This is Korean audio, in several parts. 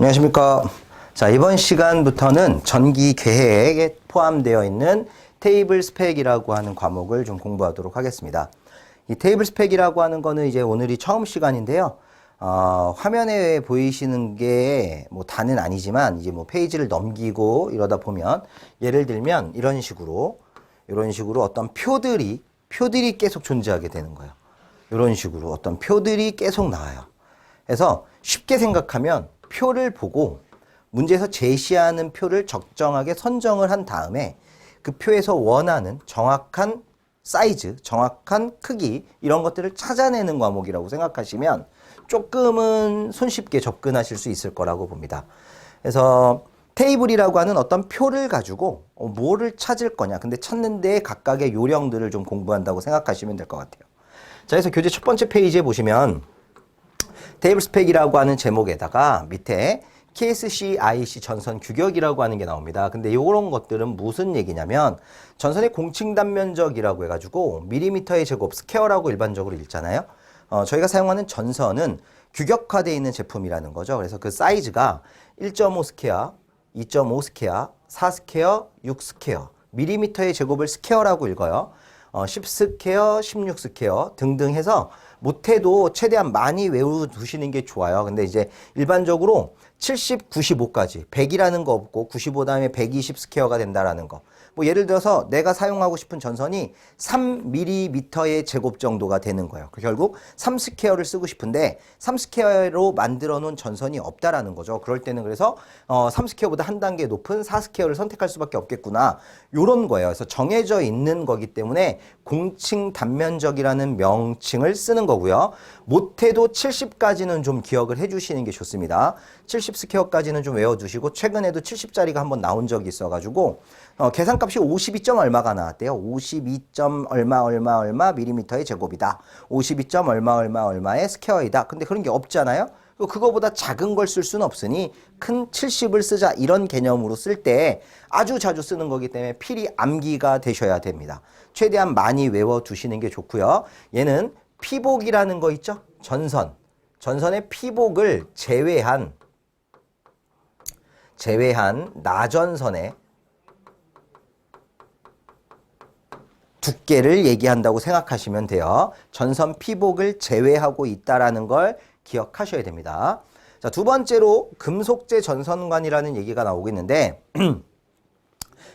안녕하십니까. 자, 이번 시간부터는 전기 계획에 포함되어 있는 테이블 스펙이라고 하는 과목을 좀 공부하도록 하겠습니다. 이 테이블 스펙이라고 하는 거는 이제 오늘이 처음 시간인데요. 화면에 보이시는 게 뭐 다는 아니지만 이제 뭐 페이지를 넘기고 이러다 보면 예를 들면 이런 식으로 어떤 표들이 계속 존재하게 되는 거예요. 이런 식으로 어떤 표들이 계속 나와요. 그래서 쉽게 생각하면 표를 보고 문제에서 제시하는 표를 적정하게 선정을 한 다음에 그 표에서 원하는 정확한 사이즈, 정확한 크기 이런 것들을 찾아내는 과목이라고 생각하시면 조금은 손쉽게 접근하실 수 있을 거라고 봅니다. 그래서 테이블이라고 하는 어떤 표를 가지고 뭐를 찾을 거냐. 근데 찾는 데 각각의 요령들을 좀 공부한다고 생각하시면 될 것 같아요. 자, 그래서 교재 첫 번째 페이지에 보시면 테이블 스펙이라고 하는 제목에다가 밑에 KSC, IC 전선 규격이라고 하는 게 나옵니다. 근데 이런 것들은 무슨 얘기냐면 전선의 공칭 단면적이라고 해가지고 밀리미터의 제곱 스퀘어라고 일반적으로 읽잖아요. 저희가 사용하는 전선은 규격화되어 있는 제품이라는 거죠. 그래서 그 사이즈가 1.5 스퀘어, 2.5 스퀘어, 4 스퀘어, 6 스퀘어, 밀리미터의 제곱을 스퀘어라고 읽어요. 10 스퀘어, 16 스퀘어 등등 해서 못해도 최대한 많이 외워두시는 게 좋아요. 근데 이제 일반적으로 70, 95까지 100이라는 거 없고 95 다음에 120 스퀘어가 된다라는 거. 뭐 예를 들어서 내가 사용하고 싶은 전선이 3mm의 제곱 정도가 되는 거예요. 결국 3 스퀘어를 쓰고 싶은데 3 스퀘어로 만들어 놓은 전선이 없다라는 거죠. 그럴 때는 그래서 3 스퀘어보다 한 단계 높은 4 스퀘어를 선택할 수밖에 없겠구나. 요런 거예요. 그래서 정해져 있는 거기 때문에 공칭 단면적이라는 명칭을 쓰는 거고요. 못해도 70까지는 좀 기억을 해주시는 게 좋습니다. 70 스퀘어까지는 좀 외워두시고 최근에도 70짜리가 한번 나온 적이 있어가지고 계산값이 52점 얼마가 나왔대요. 52점 얼마 밀리미터의 제곱이다. 52점 얼마의 스퀘어이다. 근데 그런 게 없잖아요. 그거보다 작은 걸 쓸 수는 없으니 큰 70을 쓰자 이런 개념으로 쓸 때 아주 자주 쓰는 거기 때문에 필히 암기가 되셔야 됩니다. 최대한 많이 외워두시는 게 좋고요. 얘는 피복이라는 거 있죠? 전선의 피복을 제외한 나전선의 두께를 얘기한다고 생각하시면 돼요. 전선 피복을 제외하고 있다라는 걸 기억하셔야 됩니다. 자, 두 번째로 금속재 전선관이라는 얘기가 나오고 있는데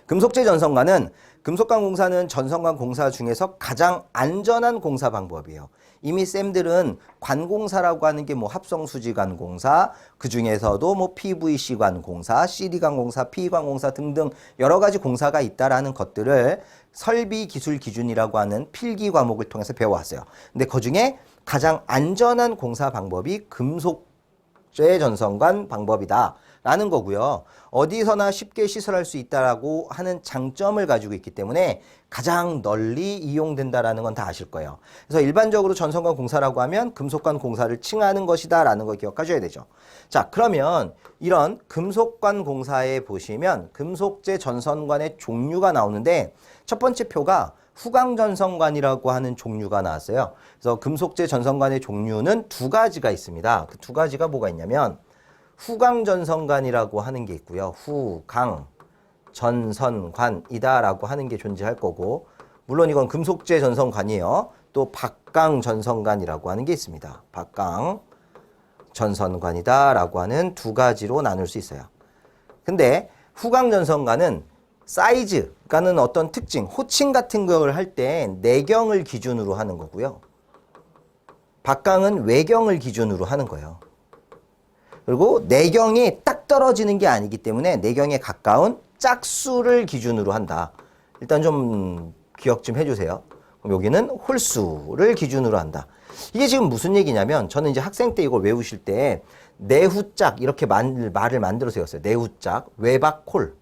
금속재 전선관은 금속관 공사는 전선관 공사 중에서 가장 안전한 공사 방법이에요. 이미 쌤들은 관공사라고 하는 게 뭐 합성수지관 공사, 그 중에서도 뭐 PVC관 공사, CD관 공사, PE관 공사 등등 여러 가지 공사가 있다라는 것들을 설비 기술 기준이라고 하는 필기 과목을 통해서 배워왔어요. 근데 그 중에 가장 안전한 공사 방법이 금속재 전선관 방법이다. 라는 거고요. 어디서나 쉽게 시설할 수 있다라고 하는 장점을 가지고 있기 때문에 가장 널리 이용된다라는 건 다 아실 거예요. 그래서 일반적으로 전선관 공사라고 하면 금속관 공사를 칭하는 것이다 라는 거 기억하셔야 되죠. 자, 그러면 이런 금속관 공사에 보시면 금속재 전선관의 종류가 나오는데 첫 번째 표가 후광전선관이라고 하는 종류가 나왔어요. 그래서 금속재 전선관의 종류는 두 가지가 있습니다. 그 두 가지가 뭐가 있냐면 후광전선관이라고 하는 게 있고요. 후광전선관이다라고 하는 게 존재할 거고, 물론 이건 금속재 전선관이에요. 또 박강전선관이라고 하는 게 있습니다. 박강전선관이다라고 하는 두 가지로 나눌 수 있어요. 근데 후광전선관은 사이즈, 그러니까는 어떤 특징, 호칭 같은 걸 할 때 내경을 기준으로 하는 거고요. 박강은 외경을 기준으로 하는 거예요. 그리고 내경이 딱 떨어지는 게 아니기 때문에 내경에 가까운 짝수를 기준으로 한다. 일단 좀 기억 좀 해주세요. 그럼 여기는 홀수를 기준으로 한다. 이게 지금 무슨 얘기냐면 저는 이제 학생 때 이걸 외우실 때 내후짝 이렇게 말을 만들어서 외웠어요. 내후짝, 외박홀.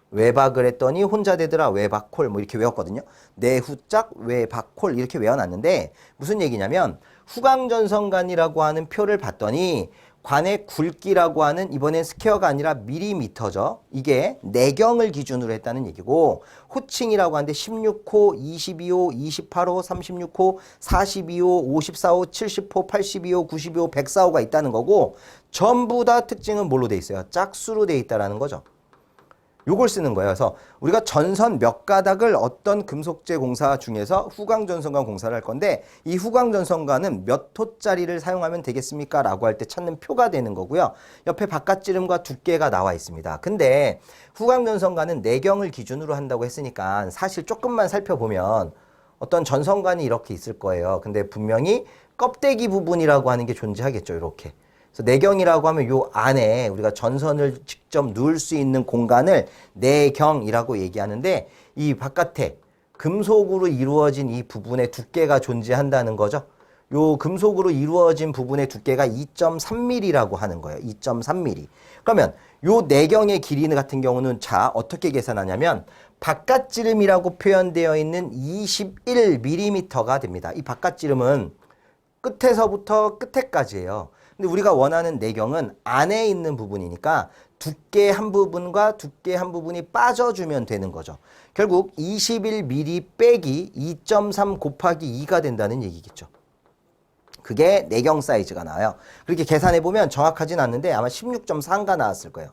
외박을 했더니 혼자 되더라. 외박홀 뭐 이렇게 외웠거든요. 내후짝, 외박홀 이렇게 외워놨는데 무슨 얘기냐면 후광전선관이라고 하는 표를 봤더니 관의 굵기라고 하는 이번엔 스퀘어가 아니라 밀리미터죠. 이게 내경을 기준으로 했다는 얘기고 호칭이라고 하는데 16호, 22호, 28호, 36호, 42호, 54호, 70호, 82호, 92호, 104호가 있다는 거고 전부 다 특징은 뭘로 돼 있어요? 짝수로 돼 있다라는 거죠. 요걸 쓰는 거예요. 그래서 우리가 전선 몇 가닥을 어떤 금속재 공사 중에서 후광전선관 공사를 할 건데 이 후광전선관은 몇 호짜리를 사용하면 되겠습니까? 라고 할 때 찾는 표가 되는 거고요. 옆에 바깥지름과 두께가 나와 있습니다. 근데 후광전선관은 내경을 기준으로 한다고 했으니까 사실 조금만 살펴보면 어떤 전선관이 이렇게 있을 거예요. 근데 분명히 껍데기 부분이라고 하는 게 존재하겠죠. 이렇게. 그래서 내경이라고 하면 요 안에 우리가 전선을 직접 누울 수 있는 공간을 내경이라고 얘기하는데 이 바깥에 금속으로 이루어진 이 부분의 두께가 존재한다는 거죠. 요 금속으로 이루어진 부분의 두께가 2.3mm라고 하는 거예요. 2.3mm. 그러면 요 내경의 길이 같은 경우는 자 어떻게 계산하냐면 바깥지름이라고 표현되어 있는 21mm가 됩니다. 이 바깥지름은 끝에서부터 끝에까지예요. 근데 우리가 원하는 내경은 안에 있는 부분이니까 두께 한 부분과 두께 한 부분이 빠져주면 되는 거죠. 결국 21mm 빼기 2.3 곱하기 2가 된다는 얘기겠죠. 그게 내경 사이즈가 나와요. 그렇게 계산해보면 정확하진 않는데 아마 16.4인가 나왔을 거예요.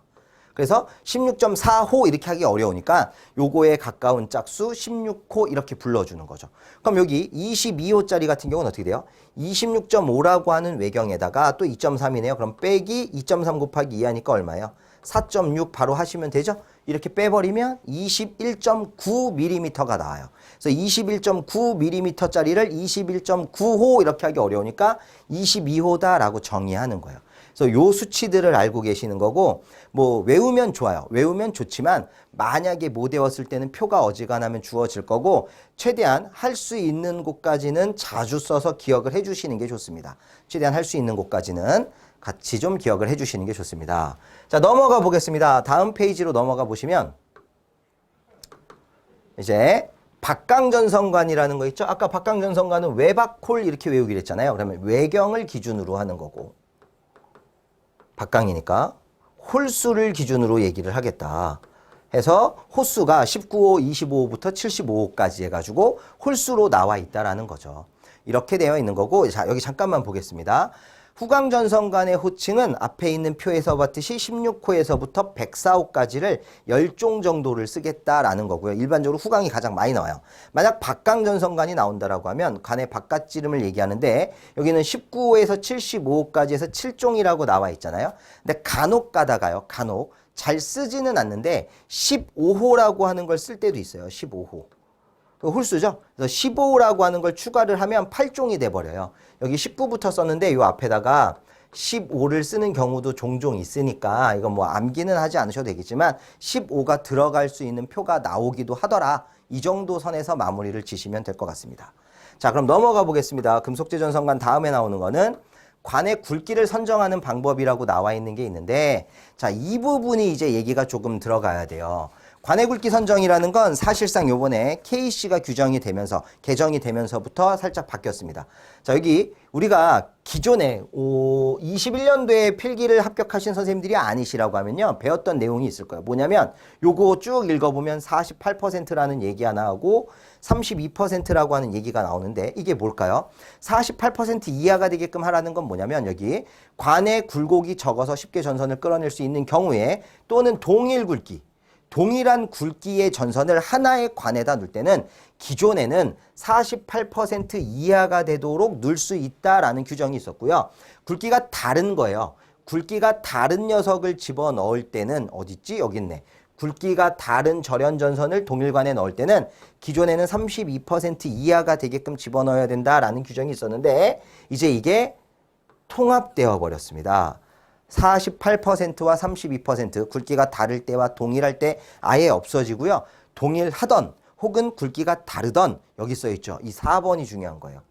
그래서 16.4호 이렇게 하기 어려우니까 요거에 가까운 짝수 16호 이렇게 불러주는 거죠. 그럼 여기 22호짜리 같은 경우는 어떻게 돼요? 26.5라고 하는 외경에다가 또 2.3이네요. 그럼 빼기 2.3 곱하기 2 하니까 얼마예요? 4.6 바로 하시면 되죠? 이렇게 빼버리면 21.9mm가 나와요. 그래서 21.9mm짜리를 21.9호 이렇게 하기 어려우니까 22호다라고 정의하는 거예요. 그래서 요 수치들을 알고 계시는 거고 뭐 외우면 좋아요. 외우면 좋지만 만약에 못 외웠을 때는 표가 어지간하면 주어질 거고 최대한 할 수 있는 곳까지는 자주 써서 기억을 해주시는 게 좋습니다. 최대한 할 수 있는 곳까지는 같이 좀 기억을 해주시는 게 좋습니다. 자, 넘어가 보겠습니다. 다음 페이지로 넘어가 보시면 이제 박강전선관이라는 거 있죠? 아까 박강전선관은 외박홀 이렇게 외우기로 했잖아요. 그러면 외경을 기준으로 하는 거고 박강이니까 홀수를 기준으로 얘기를 하겠다 해서 호수가 19호, 25호부터 75호까지 해가지고 홀수로 나와 있다라는 거죠. 이렇게 되어 있는 거고 자 여기 잠깐만 보겠습니다. 후광전선관의 호칭은 앞에 있는 표에서 봤듯이 16호에서부터 104호까지를 10종 정도를 쓰겠다라는 거고요. 일반적으로 후광이 가장 많이 나와요. 만약 박강전선관이 나온다라고 하면 관의 바깥지름을 얘기하는데 여기는 19호에서 75호까지 해서 7종이라고 나와 있잖아요. 근데 간혹 가다가요. 간혹 잘 쓰지는 않는데 15호라고 하는 걸 쓸 때도 있어요. 15호. 홀수죠. 그래서 15라고 하는 걸 추가를 하면 8종이 돼버려요. 여기 19부터 썼는데 이 앞에다가 15를 쓰는 경우도 종종 있으니까 이건 뭐 암기는 하지 않으셔도 되겠지만 15가 들어갈 수 있는 표가 나오기도 하더라. 이 정도 선에서 마무리를 지시면 될 것 같습니다. 자, 그럼 넘어가 보겠습니다. 금속재전선관 다음에 나오는 거는 관의 굵기를 선정하는 방법이라고 나와 있는 게 있는데 자, 이 부분이 이제 얘기가 조금 들어가야 돼요. 관의 굵기 선정이라는 건 사실상 요번에 KC가 규정이 되면서 개정이 되면서부터 살짝 바뀌었습니다. 자, 여기 우리가 기존에 21년도에 필기를 합격하신 선생님들이 아니시라고 하면요. 배웠던 내용이 있을 거예요. 뭐냐면 요거 쭉 읽어보면 48%라는 얘기 하나 하고 32%라고 하는 얘기가 나오는데 이게 뭘까요? 48% 이하가 되게끔 하라는 건 뭐냐면 여기 관의 굴곡이 적어서 쉽게 전선을 끌어낼 수 있는 경우에 또는 동일 굵기 동일한 굵기의 전선을 하나의 관에다 놓을 때는 기존에는 48% 이하가 되도록 넣을 수 있다라는 규정이 있었고요. 굵기가 다른 거예요. 굵기가 다른 녀석을 집어넣을 때는 어딨지? 여기 있네. 굵기가 다른 절연전선을 동일관에 넣을 때는 기존에는 32% 이하가 되게끔 집어넣어야 된다라는 규정이 있었는데 이제 이게 통합되어 버렸습니다. 48%와 32% 굵기가 다를 때와 동일할 때 아예 없어지고요. 동일하던 혹은 굵기가 다르던 여기 써있죠. 이 4번이 중요한 거예요.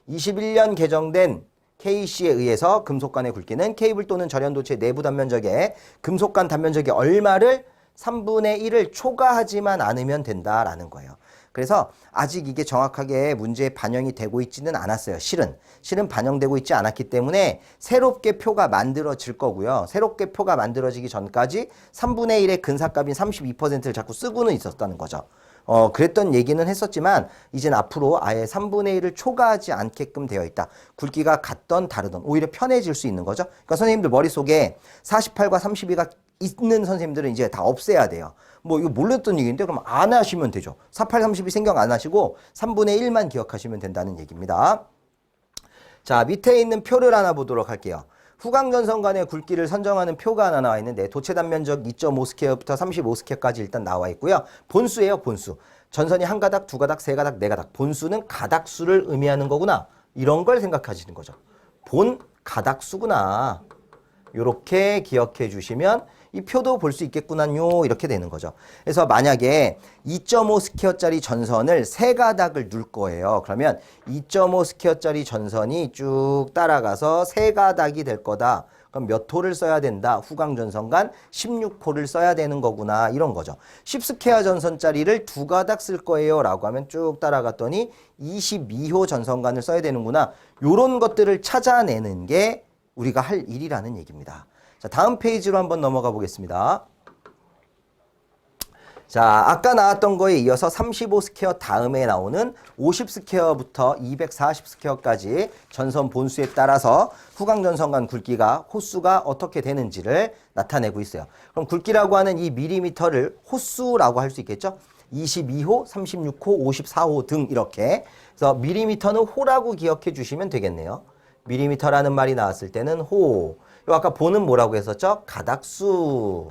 21년 개정된 KC에 의해서 금속관의 굵기는 케이블 또는 절연도체 내부 단면적에 금속관 단면적이 얼마를 3분의 1을 초과하지만 않으면 된다라는 거예요. 그래서 아직 이게 정확하게 문제에 반영이 되고 있지는 않았어요. 실은 반영되고 있지 않았기 때문에 새롭게 표가 만들어질 거고요. 새롭게 표가 만들어지기 전까지 3분의 1의 근사값인 32%를 자꾸 쓰고는 있었다는 거죠. 그랬던 얘기는 했었지만 이젠 앞으로 아예 3분의 1을 초과하지 않게끔 되어 있다. 굵기가 같던 다르던 오히려 편해질 수 있는 거죠. 그러니까 선생님들 머릿속에 48과 32가 있는 선생님들은 이제 다 없애야 돼요. 뭐 이거 몰랐던 얘기인데 그럼 안 하시면 되죠. 48, 32 생각 안 하시고 3분의 1만 기억하시면 된다는 얘기입니다. 자, 밑에 있는 표를 하나 보도록 할게요. 후광전선 간의 굵기를 선정하는 표가 하나 나와 있는데 도체 단면적 2.5스퀘어부터 35스퀘어까지 일단 나와 있고요. 본수예요, 본수. 전선이 한 가닥, 두 가닥, 세 가닥, 네 가닥. 본수는 가닥수를 의미하는 거구나. 이런 걸 생각하시는 거죠. 본 가닥수구나. 이렇게 기억해 주시면 이 표도 볼 수 있겠구나요. 이렇게 되는 거죠. 그래서 만약에 2.5 스퀘어짜리 전선을 세 가닥을 눌 거예요. 그러면 2.5 스퀘어짜리 전선이 쭉 따라가서 세 가닥이 될 거다. 그럼 몇 호를 써야 된다? 후광전선 간 16호를 써야 되는 거구나. 이런 거죠. 10스퀘어 전선짜리를 두 가닥 쓸 거예요. 라고 하면 쭉 따라갔더니 22호 전선간을 써야 되는구나. 요런 것들을 찾아내는 게 우리가 할 일이라는 얘기입니다. 자, 다음 페이지로 한번 넘어가 보겠습니다. 자, 아까 나왔던 거에 이어서 35스퀘어 다음에 나오는 50스퀘어부터 240스퀘어까지 전선 본수에 따라서 후광전선 간 굵기가 호수가 어떻게 되는지를 나타내고 있어요. 그럼 굵기라고 하는 이 밀리미터를 호수라고 할 수 있겠죠? 22호, 36호, 54호 등 이렇게. 그래서 밀리미터는 호라고 기억해 주시면 되겠네요. 밀리미터라는 말이 나왔을 때는 호. 아까 보는 뭐라고 했었죠? 가닥수.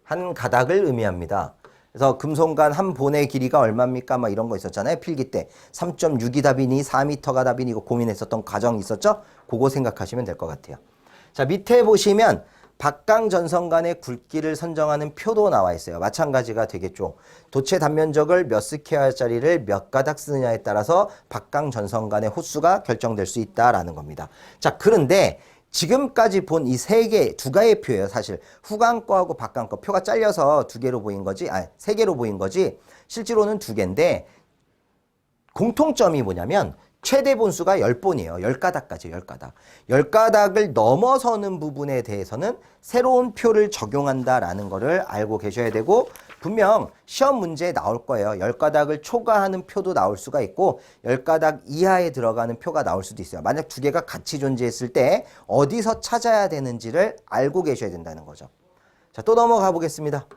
한 가닥을 의미합니다. 그래서 금속관 한 본의 길이가 얼마입니까? 막 이런 거 있었잖아요. 필기 때. 3.6이 답이니 4m가 답이니 이거 고민했었던 과정이 있었죠? 그거 생각하시면 될 것 같아요. 자, 밑에 보시면 박강 전선간의 굵기를 선정하는 표도 나와 있어요. 마찬가지가 되겠죠. 도체 단면적을 몇 스퀘어짜리를 몇 가닥 쓰느냐에 따라서 박강 전선간의 호수가 결정될 수 있다라는 겁니다. 자, 그런데 지금까지 본 이 세 개, 두 가지의 표예요. 사실 후광 거하고 박강 거 표가 잘려서 두 개로 보인 거지, 세 개로 보인 거지 실제로는 두 개인데 공통점이 뭐냐면 최대 본수가 10본이에요. 10가닥까지 10가닥. 10가닥을 넘어서는 부분에 대해서는 새로운 표를 적용한다라는 거를 알고 계셔야 되고 분명 시험 문제에 나올 거예요. 10가닥을 초과하는 표도 나올 수가 있고 10가닥 이하에 들어가는 표가 나올 수도 있어요. 만약 두 개가 같이 존재했을 때 어디서 찾아야 되는지를 알고 계셔야 된다는 거죠. 자, 또 넘어가 보겠습니다.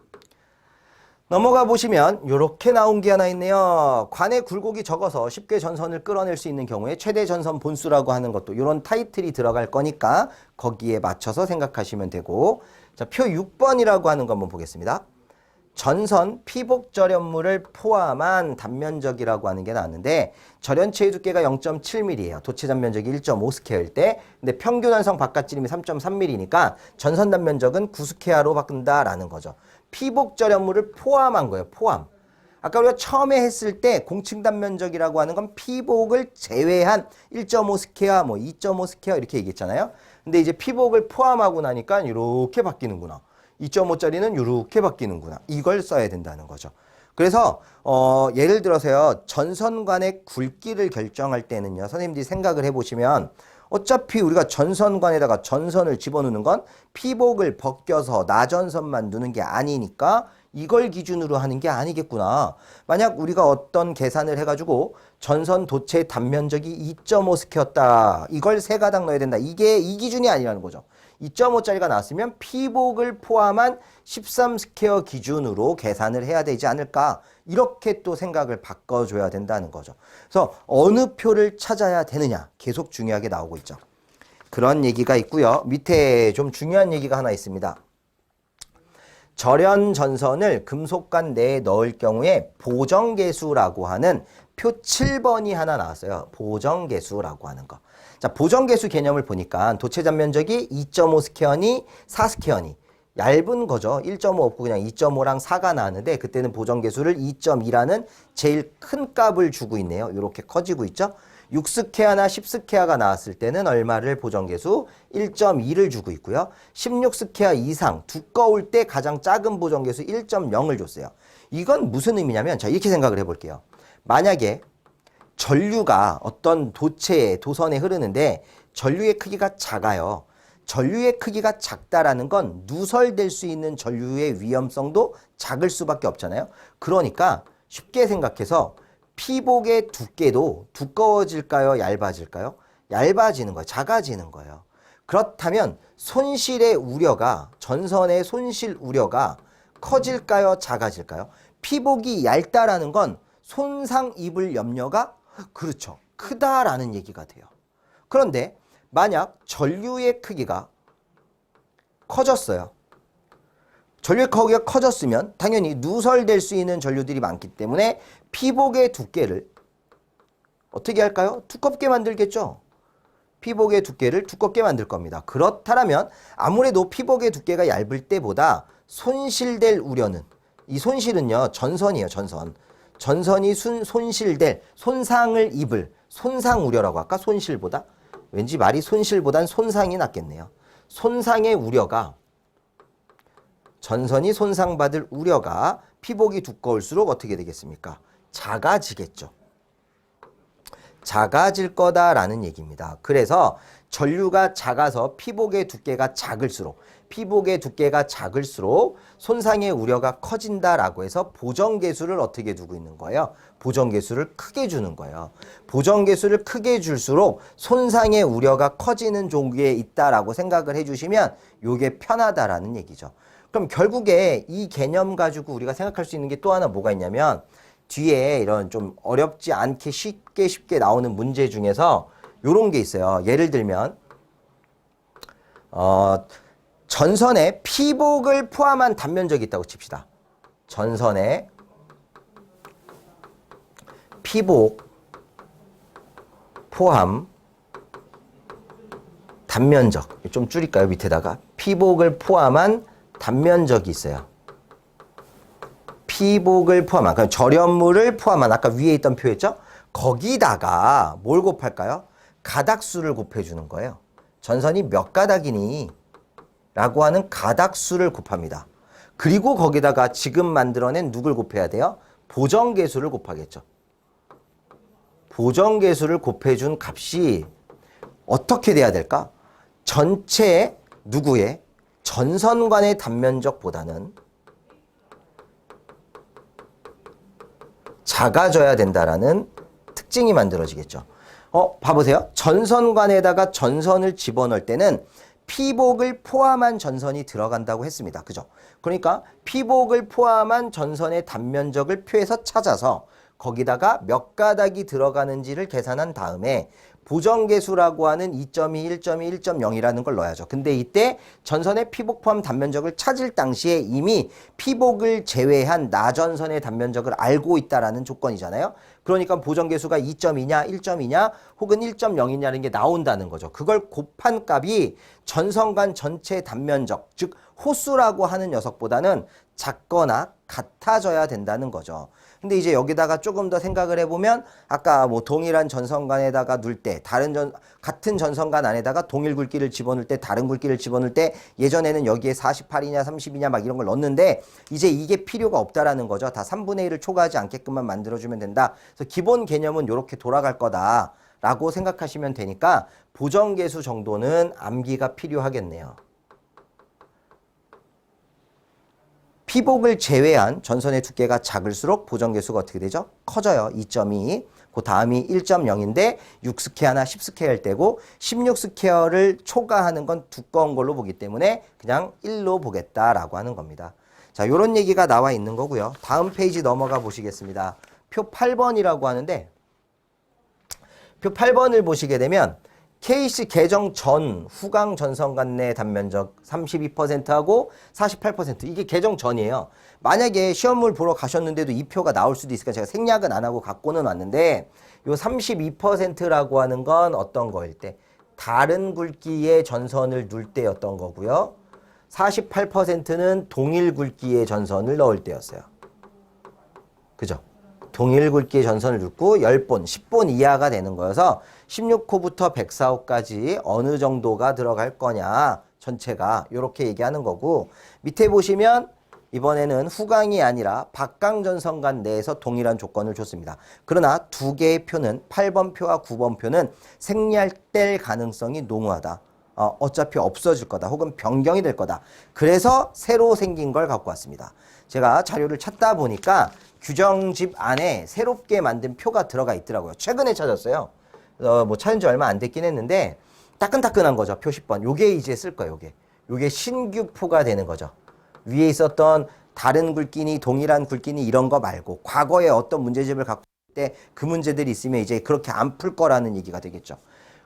넘어가 보시면 이렇게 나온 게 하나 있네요. 관의 굴곡이 적어서 쉽게 전선을 끌어낼 수 있는 경우에 최대 전선 본수라고 하는 것도 이런 타이틀이 들어갈 거니까 거기에 맞춰서 생각하시면 되고 자, 표 6번이라고 하는 거 한번 보겠습니다. 전선 피복 절연물을 포함한 단면적이라고 하는 게 나왔는데 절연체의 두께가 0.7mm예요. 도체 단면적이 1.5스퀘어일 때 근데 평균 완성 바깥지름이 3.3mm니까 전선 단면적은 9스퀘어로 바꾼다라는 거죠. 피복 절연물을 포함한 거예요. 포함. 아까 우리가 처음에 했을 때 공층 단면적이라고 하는 건 피복을 제외한 1.5스퀘어, 뭐 2.5스퀘어 이렇게 얘기했잖아요. 근데 이제 피복을 포함하고 나니까 이렇게 바뀌는구나. 2.5짜리는 이렇게 바뀌는구나. 이걸 써야 된다는 거죠. 그래서 예를 들어서요. 전선관의 굵기를 결정할 때는요. 선생님들이 생각을 해보시면 어차피 우리가 전선관에다가 전선을 집어넣는 건 피복을 벗겨서 나전선만 넣는 게 아니니까 이걸 기준으로 하는 게 아니겠구나. 만약 우리가 어떤 계산을 해가지고 전선 도체 단면적이 2.5스퀘어다. 이걸 세 가닥 넣어야 된다. 이게 이 기준이 아니라는 거죠. 2.5짜리가 나왔으면 피복을 포함한 13스퀘어 기준으로 계산을 해야 되지 않을까. 이렇게 또 생각을 바꿔줘야 된다는 거죠. 그래서 어느 표를 찾아야 되느냐 계속 중요하게 나오고 있죠. 그런 얘기가 있고요. 밑에 좀 중요한 얘기가 하나 있습니다. 절연 전선을 금속관 내에 넣을 경우에 보정계수라고 하는 표 7번이 하나 나왔어요. 보정계수라고 하는 거. 자, 보정계수 개념을 보니까 도체 단면적이 2.5스퀘어니 4스퀘어니 얇은 거죠. 1.5 없고 그냥 2.5랑 4가 나왔는데 그때는 보정계수를 2.2라는 제일 큰 값을 주고 있네요. 이렇게 커지고 있죠. 6스퀘어나 10스퀘어가 나왔을 때는 얼마를 보정계수? 1.2를 주고 있고요. 16스퀘어 이상 두꺼울 때 가장 작은 보정계수 1.0을 줬어요. 이건 무슨 의미냐면 자 이렇게 생각을 해볼게요. 만약에 전류가 어떤 도체에 도선에 흐르는데 전류의 크기가 작아요. 전류의 크기가 작다라는 건 누설될 수 있는 전류의 위험성도 작을 수밖에 없잖아요. 그러니까 쉽게 생각해서 피복의 두께도 두꺼워질까요? 얇아질까요? 얇아지는 거예요. 작아지는 거예요. 그렇다면 손실의 우려가, 전선의 손실 우려가 커질까요? 작아질까요? 피복이 얇다라는 건 손상 입을 염려가, 그렇죠, 크다라는 얘기가 돼요. 그런데 만약 전류의 크기가 커졌어요. 전류의 크기가 커졌으면 당연히 누설될 수 있는 전류들이 많기 때문에 피복의 두께를 어떻게 할까요? 두껍게 만들겠죠. 피복의 두께를 두껍게 만들 겁니다. 그렇다면 아무래도 피복의 두께가 얇을 때보다 손실될 우려는, 이 손실은요, 전선이에요. 전선이 손실될, 손상을 입을, 손상 우려라고 할까? 손실보다? 왠지 말이 손실보단 손상이 낫겠네요. 손상의 우려가, 전선이 손상받을 우려가 피복이 두꺼울수록 어떻게 되겠습니까? 작아지겠죠. 작아질 거다라는 얘기입니다. 그래서 전류가 작아서 피복의 두께가 작을수록 손상의 우려가 커진다라고 해서 보정계수를 어떻게 두고 있는 거예요? 보정계수를 크게 주는 거예요. 보정계수를 크게 줄수록 손상의 우려가 커지는 종류에 있다라고 생각을 해주시면 이게 편하다라는 얘기죠. 그럼 결국에 이 개념 가지고 우리가 생각할 수 있는 게 또 하나 뭐가 있냐면, 뒤에 이런 좀 어렵지 않게 쉽게 나오는 문제 중에서 요런 게 있어요. 예를 들면 전선에 피복을 포함한 단면적이 있다고 칩시다. 전선에 피복 포함 단면적, 좀 줄일까요? 밑에다가 피복을 포함한 단면적이 있어요. 피복을 포함한, 그러니까 절연물을 포함한, 아까 위에 있던 표였죠? 거기다가 뭘 곱할까요? 가닥수를 곱해주는 거예요. 전선이 몇 가닥이니? 라고 하는 가닥수를 곱합니다. 그리고 거기다가 지금 만들어낸 누굴 곱해야 돼요? 보정계수를 곱하겠죠. 보정계수를 곱해준 값이 어떻게 돼야 될까? 전체 누구의? 전선관의 단면적보다는 작아져야 된다라는 특징이 만들어지겠죠. 봐보세요. 전선관에다가 전선을 집어넣을 때는 피복을 포함한 전선이 들어간다고 했습니다. 그죠? 그러니까 피복을 포함한 전선의 단면적을 표에서 찾아서 거기다가 몇 가닥이 들어가는지를 계산한 다음에 보정계수라고 하는 2.2, 1.2, 1.0이라는 걸 넣어야죠. 근데 이때 전선의 피복 포함 단면적을 찾을 당시에 이미 피복을 제외한 나전선의 단면적을 알고 있다라는 조건이잖아요. 그러니까 보정계수가 2.2냐, 1.2냐, 혹은 1.0이냐는 게 나온다는 거죠. 그걸 곱한 값이 전선간 전체 단면적, 즉 호수라고 하는 녀석보다는 작거나 같아져야 된다는 거죠. 근데 이제 여기다가 조금 더 생각을 해보면 아까 뭐 동일한 전선관에다가 넣을 때 같은 전선관 안에다가 동일 굵기를 집어넣을 때 다른 굵기를 집어넣을 때 예전에는 여기에 48이냐 30이냐 막 이런 걸 넣었는데 이제 이게 필요가 없다라는 거죠. 다 3분의 1을 초과하지 않게끔만 만들어주면 된다. 그래서 기본 개념은 이렇게 돌아갈 거다라고 생각하시면 되니까 보정계수 정도는 암기가 필요하겠네요. 피복을 제외한 전선의 두께가 작을수록 보정계수가 어떻게 되죠? 커져요. 2.2. 그 다음이 1.0인데 6스퀘어나 10스퀘어일 때고 16스퀘어를 초과하는 건 두꺼운 걸로 보기 때문에 그냥 1로 보겠다라고 하는 겁니다. 자, 요런 얘기가 나와 있는 거고요. 다음 페이지 넘어가 보시겠습니다. 표 8번이라고 하는데 표 8번을 보시게 되면 KC 개정 전 후강 전선간 내 단면적 32%하고 48% 이게 개정 전이에요. 만약에 시험을 보러 가셨는데도 이 표가 나올 수도 있으니까 제가 생략은 안 하고 갖고는 왔는데 요 32%라고 하는 건 어떤 거일 때? 다른 굵기의 전선을 넣을 때였던 거고요. 48%는 동일 굵기의 전선을 넣을 때였어요. 그죠? 동일 굵기의 전선을 넣고 10본, 10본 이하가 되는 거여서 16호부터 104호까지 어느 정도가 들어갈 거냐 전체가 이렇게 얘기하는 거고 밑에 보시면 이번에는 후강이 아니라 박강 전선간 내에서 동일한 조건을 줬습니다. 그러나 두 개의 표는 8번 표와 9번 표는 생략될 가능성이 농후하다. 어차피 없어질 거다 혹은 변경이 될 거다. 그래서 새로 생긴 걸 갖고 왔습니다. 제가 자료를 찾다 보니까 규정집 안에 새롭게 만든 표가 들어가 있더라고요. 최근에 찾았어요. 뭐 찾은 지 얼마 안 됐긴 했는데 따끈따끈한 거죠. 표 10번. 요게 이제 쓸 거예요. 요게 신규 표가 되는 거죠. 위에 있었던 다른 굵기니 동일한 굵기니 이런 거 말고 과거에 어떤 문제집을 갖고 있을 때 그 문제들이 있으면 이제 그렇게 안 풀 거라는 얘기가 되겠죠.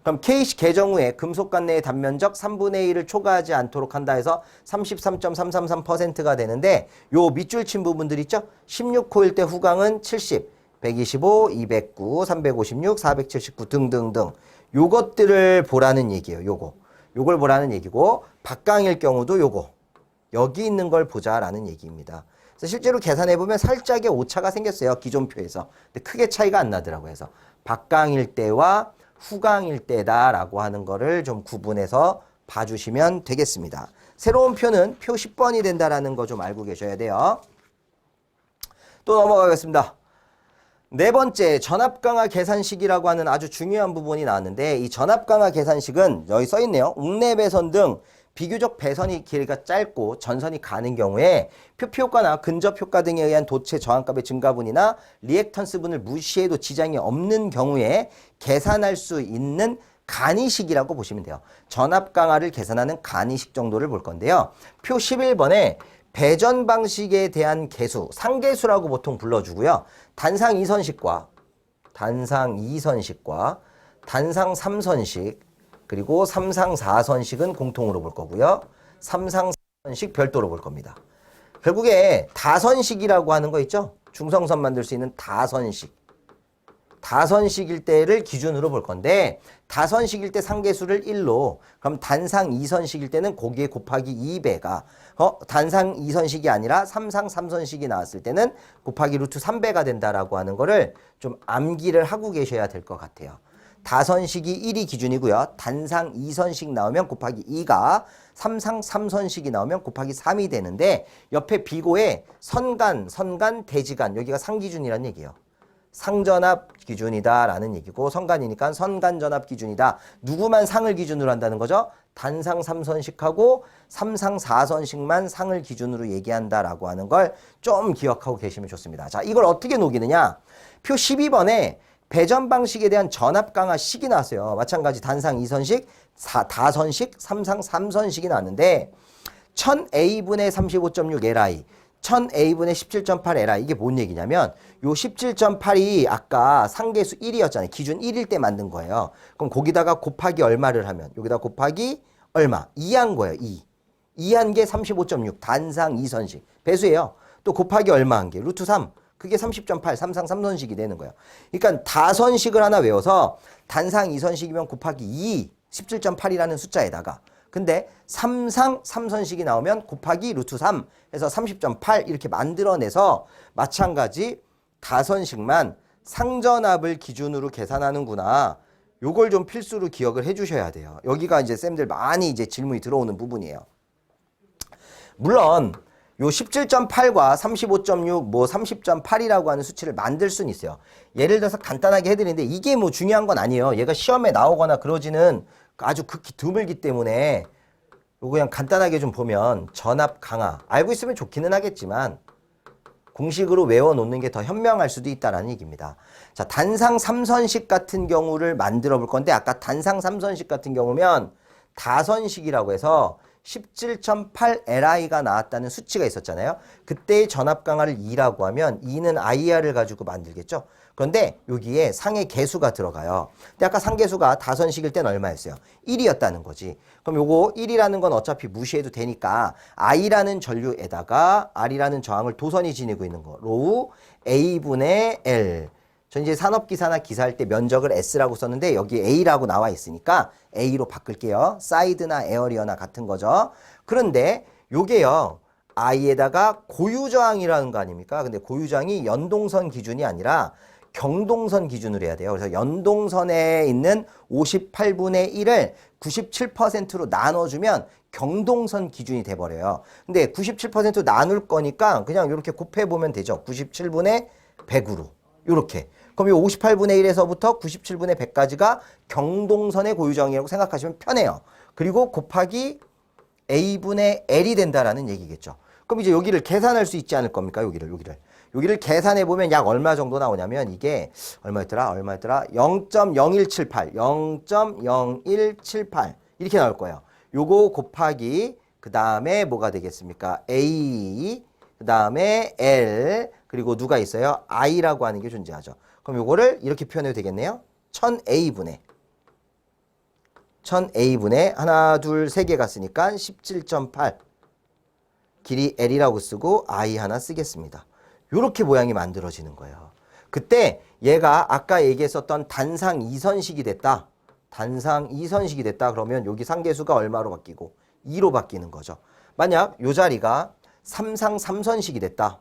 그럼 K시 개정 후에 금속관 내의 단면적 3분의 1을 초과하지 않도록 한다 해서 33.333%가 되는데 요 밑줄 친 부분들 있죠? 16호일 때 후광은 70, 125, 209, 356, 479 등등등 요것들을 보라는 얘기예요. 요걸 보라는 얘기고 박강일 경우도 요거 여기 있는 걸 보자라는 얘기입니다. 그래서 실제로 계산해보면 살짝의 오차가 생겼어요. 기존 표에서. 근데 크게 차이가 안 나더라고요. 그래서 박강일 때와 후광일 때다라고 하는 거를 좀 구분해서 봐주시면 되겠습니다. 새로운 표는 표 10번이 된다라는 거 좀 알고 계셔야 돼요. 또 넘어가겠습니다. 네 번째, 전압강화 계산식이라고 하는 아주 중요한 부분이 나왔는데 이 전압강화 계산식은 여기 써있네요. 웅내 배선 등 비교적 배선이 길이가 짧고 전선이 가는 경우에 표피효과나 근접효과 등에 의한 도체 저항값의 증가분이나 리액턴스분을 무시해도 지장이 없는 경우에 계산할 수 있는 간이식이라고 보시면 돼요. 전압 강화를 계산하는 간이식 정도를 볼 건데요. 표 11번에 배전 방식에 대한 계수, 상계수라고 보통 불러주고요. 단상 2선식과 단상 3선식 그리고 3상 4선식은 공통으로 볼 거고요. 3상 4선식 별도로 볼 겁니다. 결국에 다선식이라고 하는 거 있죠? 중성선 만들 수 있는 다선식일 때를 기준으로 볼 건데 다선식일 때 상계수를 1로 그럼 단상 2선식일 때는 거기에 곱하기 2배가 단상 2선식이 아니라 3상 3선식이 나왔을 때는 곱하기 루트 3배가 된다라고 하는 거를 좀 암기를 하고 계셔야 될 것 같아요. 다선식이 1이 기준이고요. 단상 2선식 나오면 곱하기 2가 3상 3선식이 나오면 곱하기 3이 되는데 옆에 비고에 선간, 대지간 여기가 상기준이라는 얘기예요. 상전압 기준이다 라는 얘기고 선간이니까 선간전압 기준이다. 누구만 상을 기준으로 한다는 거죠? 단상 3선식하고 3상 4선식만 상을 기준으로 얘기한다라고 하는 걸 좀 기억하고 계시면 좋습니다. 자, 이걸 어떻게 녹이느냐? 표 12번에 배전 방식에 대한 전압 강화 식이 나왔어요. 마찬가지 단상 2선식, 다선식, 3상 3선식이 나왔는데 1000A분의 35.6Li 1000A분의 17.8Li 이게 뭔 얘기냐면 요 17.8이 아까 상계수 1이었잖아요. 기준 1일 때 만든 거예요. 그럼 거기다가 곱하기 얼마를 하면 여기다 곱하기 얼마? 2한 거예요. 2한 게 35.6 단상 2선식 배수예요. 또 곱하기 얼마 한 게? 루트 3 그게 30.8 3상 3선식이 되는 거예요. 그러니까 다선식을 하나 외워서 단상 2선식이면 곱하기 2 17.8이라는 숫자에다가 근데 3상 3선식이 나오면 곱하기 루트 3 해서 30.8 이렇게 만들어내서 마찬가지 다선식만 상전압을 기준으로 계산하는구나. 요걸 좀 필수로 기억을 해 주셔야 돼요. 여기가 이제 쌤들 많이 이제 질문이 들어오는 부분이에요. 물론 요 17.8과 35.6, 뭐 30.8이라고 하는 수치를 만들 수는 있어요. 예를 들어서 간단하게 해드리는데 이게 뭐 중요한 건 아니에요. 얘가 시험에 나오거나 그러지는 아주 극히 드물기 때문에 요거 그냥 간단하게 좀 보면 전압 강화 알고 있으면 좋기는 하겠지만 공식으로 외워놓는 게 더 현명할 수도 있다라는 얘기입니다. 자, 단상 3선식 같은 경우를 만들어 볼 건데 아까 단상 3선식 같은 경우면 다선식이라고 해서 17.8Li가 나왔다는 수치가 있었잖아요. 그때의 전압 강화를 2라고 하면 2는 IR을 가지고 만들겠죠. 그런데 여기에 상의 개수가 들어가요. 근데 아까 상계수가 다선식일 땐 얼마였어요? 1이었다는 거지. 그럼 요거 1이라는 건 어차피 무시해도 되니까 I라는 전류에다가 R이라는 저항을 도선이 지니고 있는 거. 로우 A분의 L. 전 이제 산업기사나 기사할 때 면적을 S라고 썼는데 여기 A라고 나와 있으니까 A로 바꿀게요. 사이드나 에어리어나 같은 거죠. 그런데 요게요. I에다가 고유저항이라는 거 아닙니까? 근데 고유저항이 연동선 기준이 아니라 경동선 기준으로 해야 돼요. 그래서 연동선에 있는 58분의 1을 97%로 나눠주면 경동선 기준이 돼버려요. 근데 97% 나눌 거니까 그냥 이렇게 곱해보면 되죠. 97분의 100으로. 이렇게. 그럼 이 58분의 1에서부터 97분의 100까지가 경동선의 고유저항이라고 생각하시면 편해요. 그리고 곱하기 A분의 L이 된다라는 얘기겠죠. 그럼 이제 여기를 계산할 수 있지 않을 겁니까? 여기를. 여기를 계산해 보면 약 얼마 정도 나오냐면 이게 얼마였더라? 0.0178, 0.0178 이렇게 나올 거예요. 요거 곱하기 그 다음에 뭐가 되겠습니까? A, 그 다음에 L, 그리고 누가 있어요? I라고 하는 게 존재하죠. 그럼 요거를 이렇게 표현해도 되겠네요. 1000A분의 하나, 둘, 세 개 갔으니까 17.8 길이 L이라고 쓰고 I 하나 쓰겠습니다. 요렇게 모양이 만들어지는 거예요. 그때 얘가 아까 얘기했었던 단상 이선식이 됐다. 단상 이선식이 됐다 그러면 여기 상계수가 얼마로 바뀌고 2로 바뀌는 거죠. 만약 요 자리가 삼상 삼선식이 됐다.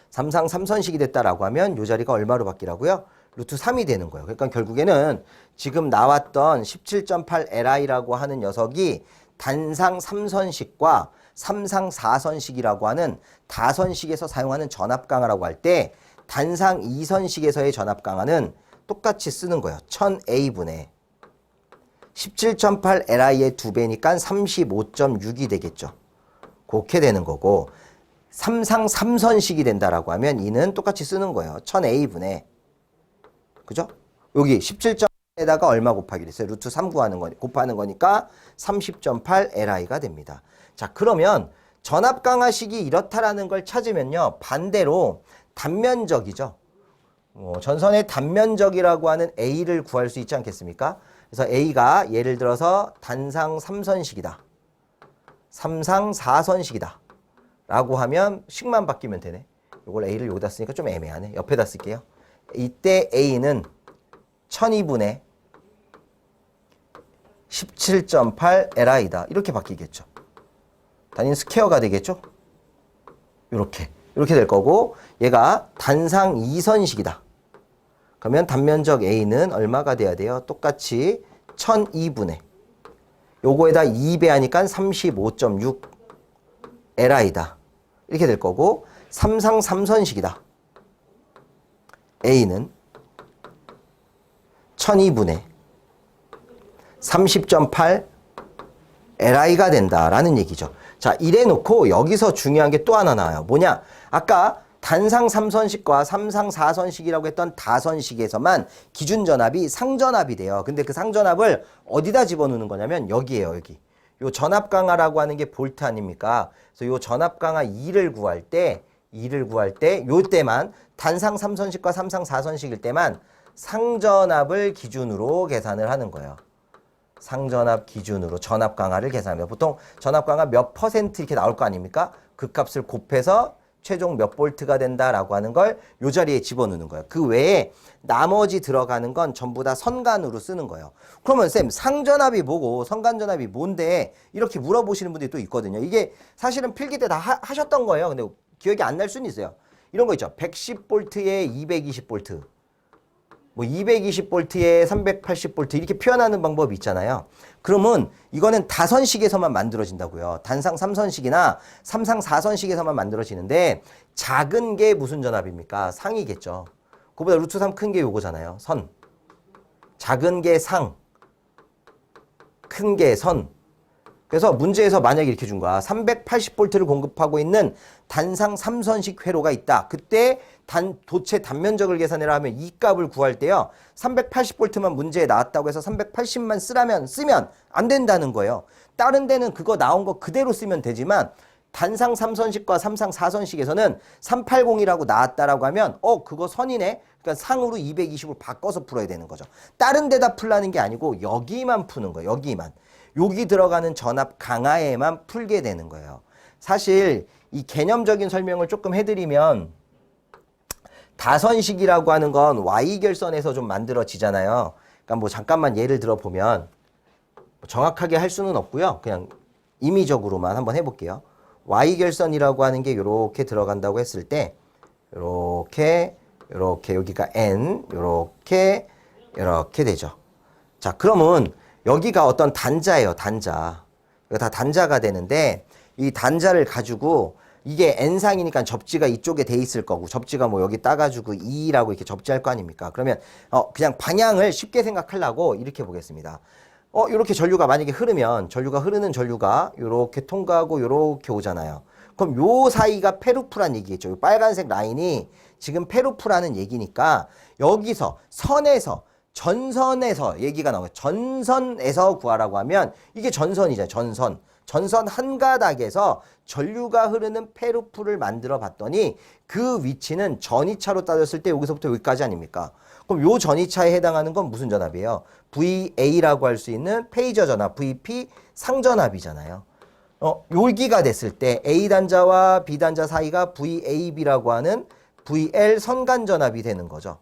삼상 삼선식이 됐다라고 하면 요 자리가 얼마로 바뀌라고요? 루트 3이 되는 거예요. 그러니까 결국에는 지금 나왔던 17.8li라고 하는 녀석이 단상 3선식과 삼상 4선식이라고 하는 다선식에서 사용하는 전압강화라고 할 때 단상 2선식에서의 전압강화는 똑같이 쓰는 거예요. 1000A분의 17.8li의 2배니까 35.6이 되겠죠. 그렇게 되는 거고 삼상 3선식이 된다라고 하면 이는 똑같이 쓰는 거예요. 1000A분의 그죠? 여기 17.8에다가 얼마 곱하기 됐어요? 루트 3 곱하는 거니까 30.8li가 됩니다. 자, 그러면 전압강화식이 이렇다라는 걸 찾으면요. 반대로 단면적이죠. 전선의 단면적이라고 하는 A를 구할 수 있지 않겠습니까? 그래서 A가 예를 들어서 단상 3선식이다. 삼상 4선식이다. 라고 하면 식만 바뀌면 되네. 이걸 A를 여기다 쓰니까 좀 애매하네. 옆에다 쓸게요. 이때 A는 1002분의 17.8li다. 이렇게 바뀌겠죠. 단위는 스퀘어가 되겠죠. 이렇게 될 거고 얘가 단상 2선식이다. 그러면 단면적 A는 얼마가 돼야 돼요? 똑같이 1002분의 요거에다 2배 하니까 35.6 li다. 이렇게 될 거고 삼상 3선식이다. A는 1002분의 30.8 li가 된다라는 얘기죠. 자, 이래 놓고 여기서 중요한 게 또 하나 나와요. 뭐냐? 아까 단상 3선식과 삼상 4선식이라고 했던 다선식에서만 기준 전압이 상전압이 돼요. 근데 그 상전압을 어디다 집어넣는 거냐면 여기에요, 여기. 요 전압 강화라고 하는 게 볼트 아닙니까? 그래서 요 전압 강화 2를 구할 때 요때만 단상 3선식과 삼상 4선식일 때만 상전압을 기준으로 계산을 하는 거예요. 상전압 기준으로 전압 강화를 계산합니다. 보통 전압 강화 몇 퍼센트 이렇게 나올 거 아닙니까? 그 값을 곱해서 최종 몇 볼트가 된다라고 하는 걸 요 자리에 집어넣는 거예요. 그 외에 나머지 들어가는 건 전부 다 선간으로 쓰는 거예요. 그러면 쌤, 상전압이 뭐고 선간전압이 뭔데? 이렇게 물어보시는 분들이 또 있거든요. 이게 사실은 필기 때 다 하셨던 거예요. 근데 기억이 안 날 수는 있어요. 이런 거 있죠. 110볼트에 220볼트. 뭐 220볼트에 380볼트 이렇게 표현하는 방법이 있잖아요. 그러면 이거는 다선식에서만 만들어진다고요. 단상 3선식이나 삼상 4선식에서만 만들어지는데 작은 게 무슨 전압입니까? 상이겠죠. 그거보다 루트 3 큰 게 요거잖아요. 선. 작은 게 상. 큰 게 선. 그래서 문제에서 만약에 이렇게 준 거야. 380볼트를 공급하고 있는 단상 3선식 회로가 있다. 그때 도체 단면적을 계산해라 하면 이 값을 구할 때요. 380볼트만 문제에 나왔다고 해서 380만 쓰면 안 된다는 거예요. 다른 데는 그거 나온 거 그대로 쓰면 되지만 단상 3선식과 삼상 4선식에서는 380이라고 나왔다라고 하면 그거 선이네. 그러니까 상으로 220을 바꿔서 풀어야 되는 거죠. 다른 데다 풀라는 게 아니고 여기만 푸는 거예요. 여기만. 여기 들어가는 전압 강화에만 풀게 되는 거예요. 사실 이 개념적인 설명을 조금 해드리면 다선식이라고 하는 건 Y결선에서 좀 만들어지잖아요. 그러니까 뭐 잠깐만 예를 들어 보면 정확하게 할 수는 없고요. 그냥 임의적으로만 한번 해볼게요. Y결선이라고 하는 게 이렇게 들어간다고 했을 때 이렇게 여기가 N 이렇게 되죠. 자, 그러면 여기가 어떤 단자예요. 단자. 이거 다 단자가 되는데 이 단자를 가지고 이게 N상이니까 접지가 이쪽에 돼 있을 거고 접지가 뭐 여기 따가지고 2라고 이렇게 접지할 거 아닙니까? 그러면 그냥 방향을 쉽게 생각하려고 이렇게 보겠습니다. 이렇게 전류가 만약에 흐르면 전류가 흐르는 전류가 이렇게 통과하고 이렇게 오잖아요. 그럼 요 사이가 페루프란 얘기겠죠. 요 빨간색 라인이 지금 페루프라는 얘기니까 여기서 선에서 전선에서 얘기가 나와요. 전선에서 구하라고 하면 이게 전선이잖아요. 전선. 전선 한 가닥에서 전류가 흐르는 페루프를 만들어 봤더니 그 위치는 전이차로 따졌을 때 여기서부터 여기까지 아닙니까? 그럼 요 전이차에 해당하는 건 무슨 전압이에요? VA라고 할 수 있는 페이저 전압, VP 상전압이잖아요. 여기가 됐을 때 A단자와 B단자 사이가 VAB라고 하는 VL 선간전압이 되는 거죠.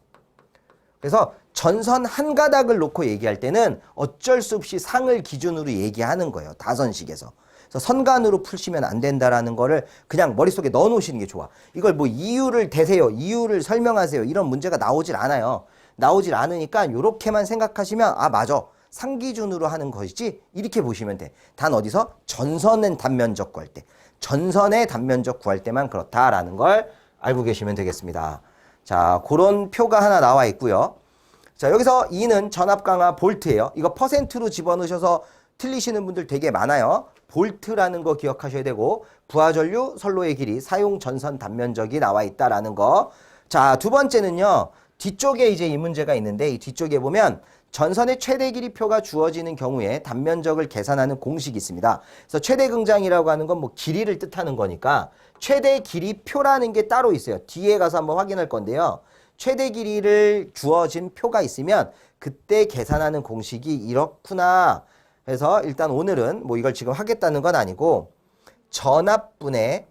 그래서 전선 한 가닥을 놓고 얘기할 때는 어쩔 수 없이 상을 기준으로 얘기하는 거예요. 다선식에서. 그래서 선간으로 풀시면 안 된다라는 거를 그냥 머릿속에 넣어 놓으시는 게 좋아. 이걸 뭐 이유를 대세요. 이유를 설명하세요. 이런 문제가 나오질 않아요. 나오질 않으니까 이렇게만 생각하시면 아 맞아. 상 기준으로 하는 것이지 이렇게 보시면 돼. 단 어디서? 전선의 단면적 구할 때. 전선의 단면적 구할 때만 그렇다라는 걸 알고 계시면 되겠습니다. 자, 그런 표가 하나 나와 있고요. 자, 여기서 2는 전압 강화 볼트예요. 이거 퍼센트로 집어넣으셔서 틀리시는 분들 되게 많아요. 볼트라는 거 기억하셔야 되고 부하전류 선로의 길이 사용 전선 단면적이 나와 있다라는 거. 자, 두 번째는요. 뒤쪽에 이제 이 문제가 있는데 이 뒤쪽에 보면 전선의 최대 길이표가 주어지는 경우에 단면적을 계산하는 공식이 있습니다. 그래서 최대 긍장이라고 하는 건 뭐 길이를 뜻하는 거니까 최대 길이표라는 게 따로 있어요. 뒤에 가서 한번 확인할 건데요. 최대 길이를 주어진 표가 있으면 그때 계산하는 공식이 이렇구나. 그래서 일단 오늘은 뭐 이걸 지금 하겠다는 건 아니고 전압분의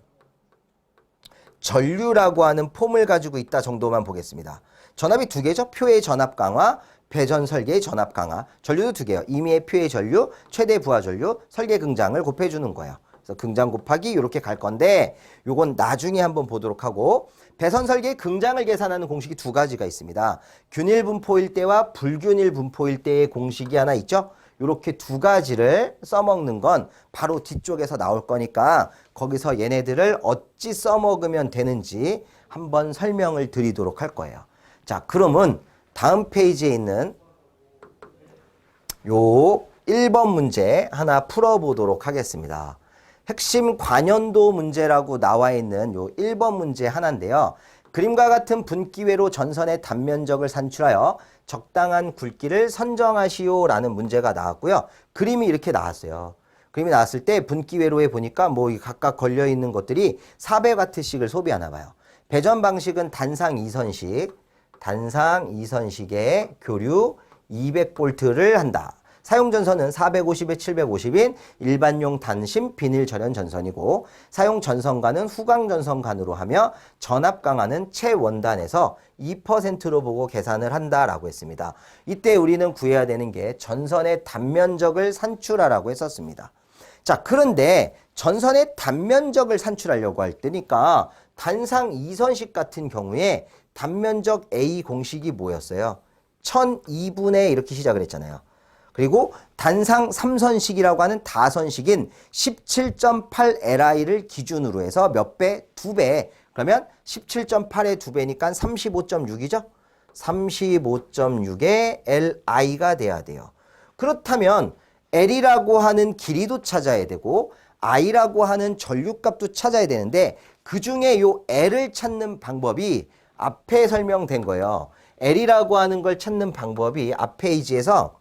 전류라고 하는 폼을 가지고 있다 정도만 보겠습니다. 전압이 두 개죠. 표의 전압 강화, 배전 설계의 전압 강화. 전류도 두 개요. 임의의 표의 전류, 최대 부하 전류, 설계 긍장을 곱해주는 거예요. 그래서 긍장 곱하기 이렇게 갈 건데 요건 나중에 한번 보도록 하고 배선 설계의 긍장을 계산하는 공식이 두 가지가 있습니다. 균일 분포일 때와 불균일 분포일 때의 공식이 하나 있죠. 이렇게 두 가지를 써먹는 건 바로 뒤쪽에서 나올 거니까 거기서 얘네들을 어찌 써먹으면 되는지 한번 설명을 드리도록 할 거예요. 자, 그러면 다음 페이지에 있는 요 1번 문제 하나 풀어보도록 하겠습니다. 핵심 관연도 문제라고 나와 있는 요 1번 문제 하나인데요. 그림과 같은 분기회로 전선의 단면적을 산출하여 적당한 굵기를 선정하시오라는 문제가 나왔고요. 그림이 이렇게 나왔어요. 그림이 나왔을 때 분기회로에 보니까 뭐 각각 걸려있는 것들이 400W씩을 소비하나 봐요. 배전 방식은 단상 2선식, 단상 2선식에 교류 200V를 한다. 사용 전선은 450에 750인 일반용 단심 비닐 절연 전선이고 사용 전선간은 후광 전선간으로 하며 전압 강화는 최원단에서 2%로 보고 계산을 한다라고 했습니다. 이때 우리는 구해야 되는 게 전선의 단면적을 산출하라고 했었습니다. 자, 그런데 전선의 단면적을 산출하려고 할 때니까 단상 2선식 같은 경우에 단면적 A 공식이 뭐였어요? 1002분의 이렇게 시작을 했잖아요. 그리고 단상 3선식이라고 하는 다선식인 17.8Li를 기준으로 해서 몇 배? 2배. 그러면 17.8의 2배니까 35.6이죠? 35.6의 Li가 돼야 돼요. 그렇다면 L이라고 하는 길이도 찾아야 되고 I라고 하는 전류값도 찾아야 되는데 그중에 요 L을 찾는 방법이 앞에 설명된 거예요. L이라고 하는 걸 찾는 방법이 앞 페이지에서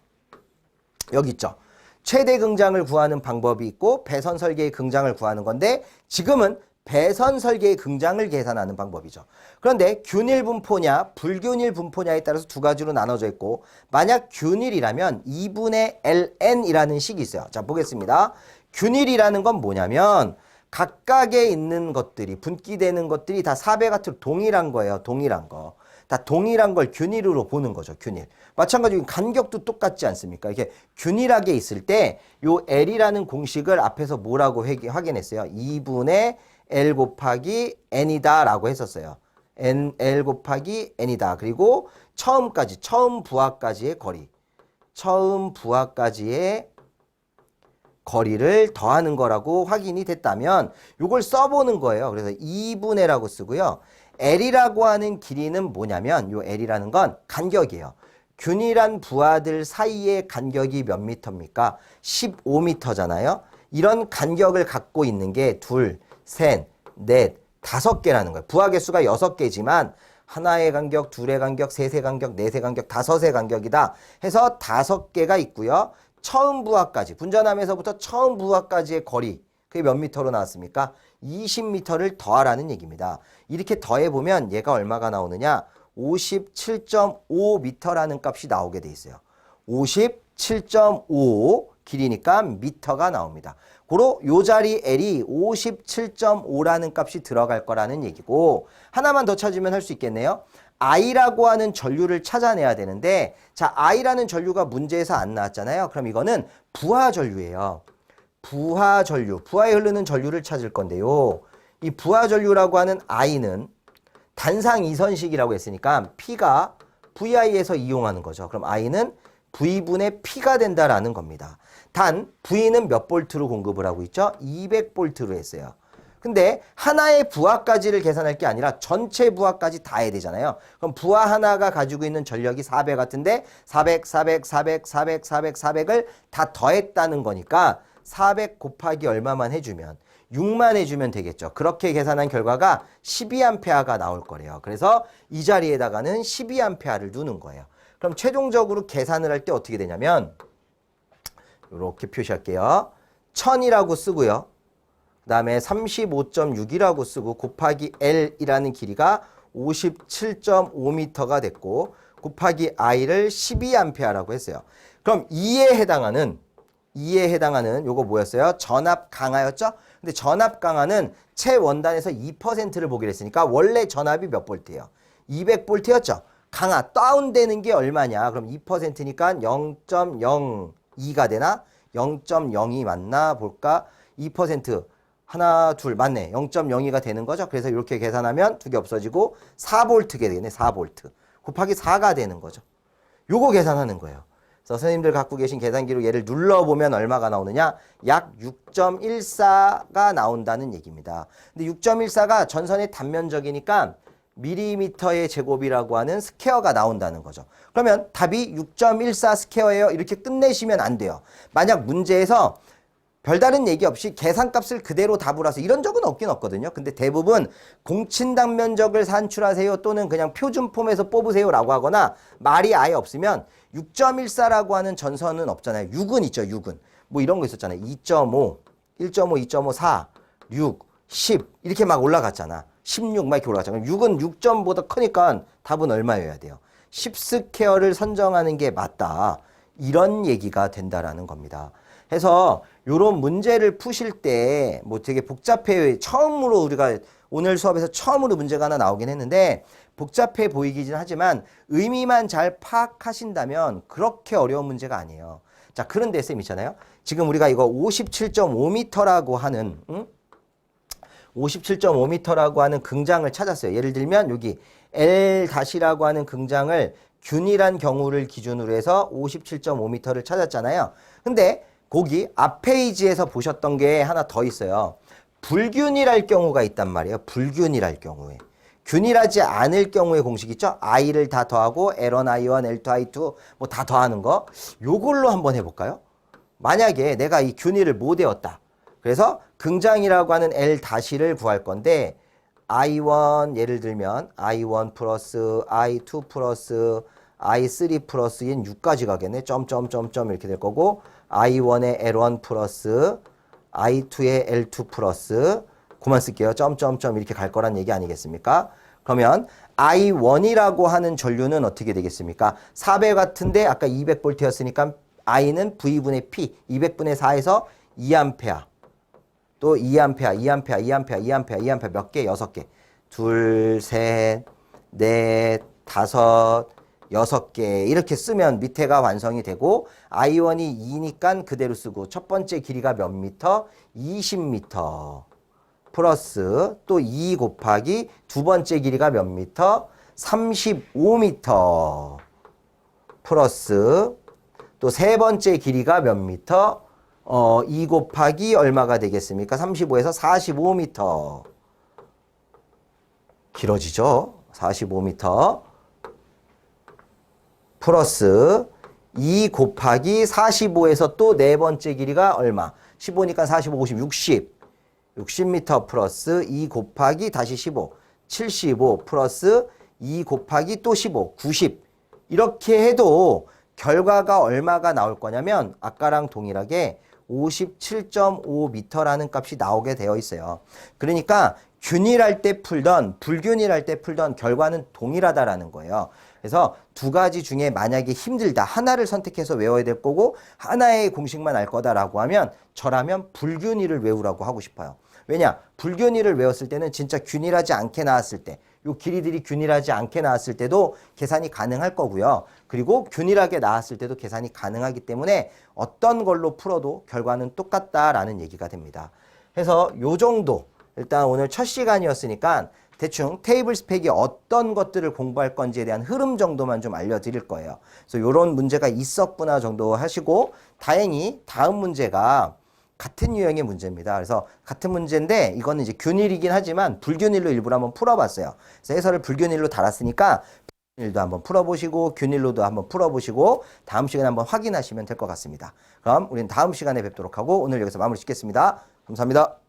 여기 있죠. 최대 긍장을 구하는 방법이 있고 배선 설계의 긍장을 구하는 건데 지금은 배선 설계의 긍장을 계산하는 방법이죠. 그런데 균일 분포냐 불균일 분포냐에 따라서 두 가지로 나눠져 있고 만약 균일이라면 2분의 ln이라는 식이 있어요. 자, 보겠습니다. 균일이라는 건 뭐냐면 각각에 있는 것들이 분기되는 것들이 다 400W로 동일한 거예요. 동일한 거. 다 동일한 걸 균일으로 보는 거죠. 균일. 마찬가지로 간격도 똑같지 않습니까? 이렇게 균일하게 있을 때 요 L이라는 공식을 앞에서 뭐라고 확인했어요? 2분의 L 곱하기 N이다 라고 했었어요. L 곱하기 N이다. 그리고 처음까지, 처음 부하까지의 거리. 처음 부하까지의 거리를 더하는 거라고 확인이 됐다면 요걸 써보는 거예요. 그래서 2분의라고 쓰고요. L이라고 하는 길이는 뭐냐면 요 L이라는 건 간격이에요. 균일한 부하들 사이의 간격이 몇 미터입니까? 15m잖아요. 이런 간격을 갖고 있는 게 둘, 셋, 넷, 5개라는 거예요. 부하 개수가 6개지만 하나의 간격, 둘의 간격, 셋의 간격, 넷의 간격, 5의 간격이다 해서 5개가 있고요. 처음 부하까지, 분전함에서부터 처음 부하까지의 거리, 그게 몇 미터로 나왔습니까? 20m를 더하라는 얘기입니다. 이렇게 더해보면 얘가 얼마가 나오느냐? 57.5m라는 값이 나오게 돼 있어요. 57.5 길이니까 미터가 나옵니다. 고로 요 자리 L이 57.5라는 값이 들어갈 거라는 얘기고, 하나만 더 찾으면 할 수 있겠네요. I라고 하는 전류를 찾아내야 되는데, 자, I라는 전류가 문제에서 안 나왔잖아요. 그럼 이거는 부하 전류예요. 부하 전류, 부하에 흐르는 전류를 찾을 건데요. 이 부하 전류라고 하는 I는 단상 이선식이라고 했으니까 P가 VI에서 이용하는 거죠. 그럼 I는 V분의 P가 된다라는 겁니다. 단 V는 몇 볼트로 공급을 하고 있죠? 200볼트로 했어요. 근데 하나의 부하까지를 계산할 게 아니라 전체 부하까지 다 해야 되잖아요. 그럼 부하 하나가 가지고 있는 전력이 400 같은데 400, 400, 400, 400, 400, 400을 다 더했다는 거니까 400 곱하기 얼마만 해주면 6만 해주면 되겠죠. 그렇게 계산한 결과가 12A가 나올 거래요. 그래서 이 자리에다가는 12A를 두는 거예요. 그럼 최종적으로 계산을 할 때 어떻게 되냐면 이렇게 표시할게요. 1000이라고 쓰고요. 그 다음에 35.6이라고 쓰고 곱하기 L이라는 길이가 57.5m가 됐고 곱하기 I를 12A라고 했어요. 그럼 이에 해당하는 요거 뭐였어요? 전압 강하였죠? 근데 전압 강하는 최원단에서 2%를 보기로 했으니까 원래 전압이 몇 볼트예요? 200볼트였죠? 강하, 다운되는 게 얼마냐? 그럼 2%니까 0.02가 되나? 0.02 맞나? 볼까? 2% 하나, 둘 맞네. 0.02가 되는 거죠. 그래서 이렇게 계산하면 두 개 없어지고 4볼트가 되겠네. 4볼트. 곱하기 4가 되는 거죠. 요거 계산하는 거예요. 그래서 선생님들 갖고 계신 계산기로 얘를 눌러보면 얼마가 나오느냐? 약 6.14가 나온다는 얘기입니다. 근데 6.14가 전선의 단면적이니까 밀리미터의 제곱이라고 하는 스퀘어가 나온다는 거죠. 그러면 답이 6.14 스퀘어예요. 이렇게 끝내시면 안 돼요. 만약 문제에서 별다른 얘기 없이 계산값을 그대로 답을 하세요. 이런 적은 없긴 없거든요. 근데 대부분 공친 단면적을 산출하세요 또는 그냥 표준 폼에서 뽑으세요 라고 하거나 말이 아예 없으면 6.14라고 하는 전선은 없잖아요. 6은 있죠. 6은. 뭐 이런 거 있었잖아요. 2.5, 1.5, 2.5, 4, 6, 10 이렇게 막 올라갔잖아. 16 막 이렇게 올라갔잖아. 6은 6점보다 크니까 답은 얼마여야 돼요? 10스퀘어를 선정하는 게 맞다. 이런 얘기가 된다라는 겁니다. 해서 요런 문제를 푸실 때 뭐 되게 복잡해, 처음으로 우리가 오늘 수업에서 처음으로 문제가 하나 나오긴 했는데 복잡해 보이긴 하지만 의미만 잘 파악하신다면 그렇게 어려운 문제가 아니에요. 자, 그런데 쌤 있잖아요. 지금 우리가 이거 57.5m라고 하는 57.5m라고 하는 긍장을 찾았어요. 예를 들면 여기 L-라고 하는 긍장을 균일한 경우를 기준으로 해서 57.5m를 찾았잖아요. 근데 거기 앞 페이지에서 보셨던 게 하나 더 있어요. 불균일할 경우가 있단 말이에요. 불균일할 경우에. 균일하지 않을 경우의 공식 있죠? I를 다 더하고 L1, I1, L2, I2 뭐 다 더하는 거. 요걸로 한번 해볼까요? 만약에 내가 이 균일을 못 외웠다. 그래서 긍장이라고 하는 L-를 구할 건데 I1 예를 들면 I1 플러스 I2 플러스 I3 플러스 얘는 6까지 가겠네. 점점점점 이렇게 될 거고 I1의 L1 플러스 I2의 L2 플러스 그만 쓸게요. 점점점 이렇게 갈 거란 얘기 아니겠습니까? 그러면 I1이라고 하는 전류는 어떻게 되겠습니까? 400 같은데 아까 200볼트였으니까 I는 V분의 P 200분의 4에서 2A 또 2A, 2A, 2A, 2A, 2A 몇 개? 6개. 둘, 셋, 넷, 다섯, 6개 이렇게 쓰면 밑에가 완성이 되고 I1이 2니까 그대로 쓰고 첫 번째 길이가 몇 미터? 20미터 플러스 또 2 곱하기 두 번째 길이가 몇 미터? 35미터 플러스 또 세 번째 길이가 몇 미터? 2 곱하기 얼마가 되겠습니까? 35에서 45미터 길어지죠? 45미터 플러스 2 곱하기 45에서 또 네 번째 길이가 얼마? 15니까 45, 50, 60. 60m 플러스 2 곱하기 다시 15, 75 플러스 2 곱하기 또 15, 90. 이렇게 해도 결과가 얼마가 나올 거냐면 아까랑 동일하게 57.5m라는 값이 나오게 되어 있어요. 그러니까 균일할 때 풀던 불균일할 때 풀던 결과는 동일하다라는 거예요. 그래서 두 가지 중에 만약에 힘들다 하나를 선택해서 외워야 될 거고 하나의 공식만 알 거다라고 하면 저라면 불균일을 외우라고 하고 싶어요. 왜냐? 불균일을 외웠을 때는 진짜 균일하지 않게 나왔을 때, 요 길이들이 균일하지 않게 나왔을 때도 계산이 가능할 거고요. 그리고 균일하게 나왔을 때도 계산이 가능하기 때문에 어떤 걸로 풀어도 결과는 똑같다라는 얘기가 됩니다. 그래서 요 정도, 일단 오늘 첫 시간이었으니까 대충 테이블 스펙이 어떤 것들을 공부할 건지에 대한 흐름 정도만 좀 알려드릴 거예요. 그래서 요런 문제가 있었구나 정도 하시고, 다행히 다음 문제가 같은 유형의 문제입니다. 그래서 같은 문제인데 이거는 이제 균일이긴 하지만 불균일로 일부러 한번 풀어봤어요. 그래서 해설을 불균일로 달았으니까 불균일도 한번 풀어보시고 균일로도 한번 풀어보시고 다음 시간에 한번 확인하시면 될 것 같습니다. 그럼 우리는 다음 시간에 뵙도록 하고 오늘 여기서 마무리 짓겠습니다. 감사합니다.